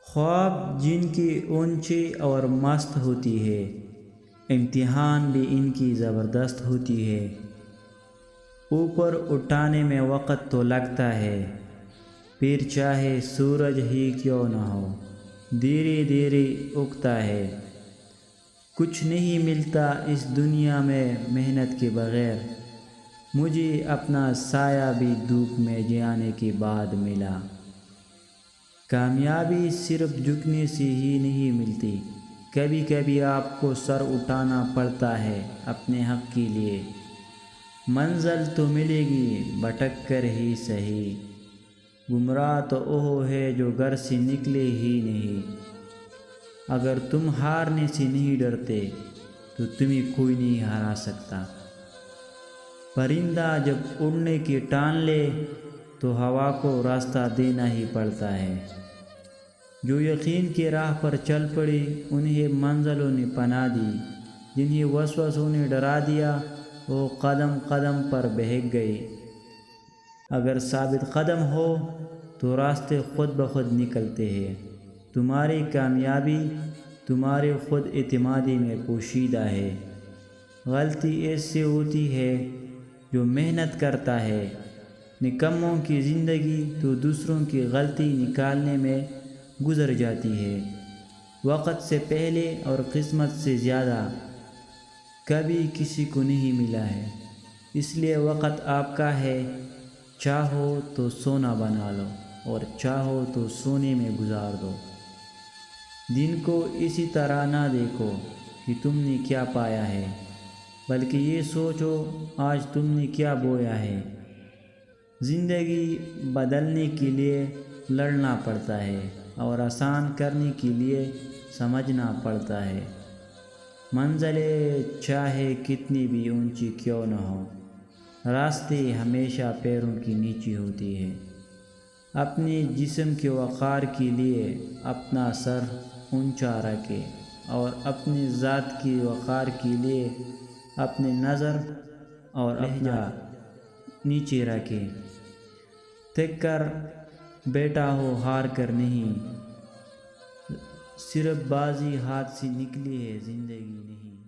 خواب جن کی اونچی اور مست ہوتی ہے، امتحان بھی ان کی زبردست ہوتی ہے۔ اوپر اٹھانے میں وقت تو لگتا ہے، پھر چاہے سورج ہی کیوں نہ ہو، دھیرے دھیرے اگتا ہے۔ کچھ نہیں ملتا اس دنیا میں محنت کے بغیر، مجھے اپنا سایہ بھی دھوپ میں جانے کے بعد ملا۔ کامیابی صرف جھکنے سے ہی نہیں ملتی، کبھی کبھی آپ کو سر اٹھانا پڑتا ہے اپنے حق کے لیے۔ منزل تو ملے گی بھٹک کر ہی صحیح، گمراہ تو وہ ہے جو گھر سے نکلے ہی نہیں۔ اگر تم ہارنے سے نہیں ڈرتے تو تمہیں کوئی نہیں ہرا سکتا۔ پرندہ جب اڑنے کی ٹان لے تو ہوا کو راستہ دینا ہی پڑتا ہے۔ جو یقین کی راہ پر چل پڑے انہیں منزلوں نے پناہ دی، جنہیں وسوسوں نے ڈرا دیا وہ قدم قدم پر بہک گئے۔ اگر ثابت قدم ہو تو راستے خود بخود نکلتے ہیں۔ تمہاری کامیابی تمہاری خود اعتمادی میں پوشیدہ ہے۔ غلطی ایسے ہوتی ہے جو محنت کرتا ہے، نکموں کی زندگی تو دوسروں کی غلطی نکالنے میں گزر جاتی ہے۔ وقت سے پہلے اور قسمت سے زیادہ کبھی کسی کو نہیں ملا ہے، اس لیے وقت آپ کا ہے۔ چاہو تو سونا بنا لو اور چاہو تو سونے میں گزار دو۔ دن کو اسی طرح نہ دیکھو کہ تم نے کیا پایا ہے، بلکہ یہ سوچو آج تم نے کیا بویا ہے۔ زندگی بدلنے کے لیے لڑنا پڑتا ہے اور آسان کرنے کے لیے سمجھنا پڑتا ہے۔ منزلیں چاہے کتنی بھی اونچی کیوں نہ ہو، راستے ہمیشہ پیروں کے نیچے ہوتی ہے۔ اپنے جسم کے وقار کے لیے اپنا سر اونچا رکھے اور اپنی ذات کی وقار کے لیے اپنی نظر اور لہجہ نیچے رکھے۔ تھک کر بیٹھا ہو ہار کر نہیں، صرف بازی ہاتھ سے نکلی ہے زندگی نہیں۔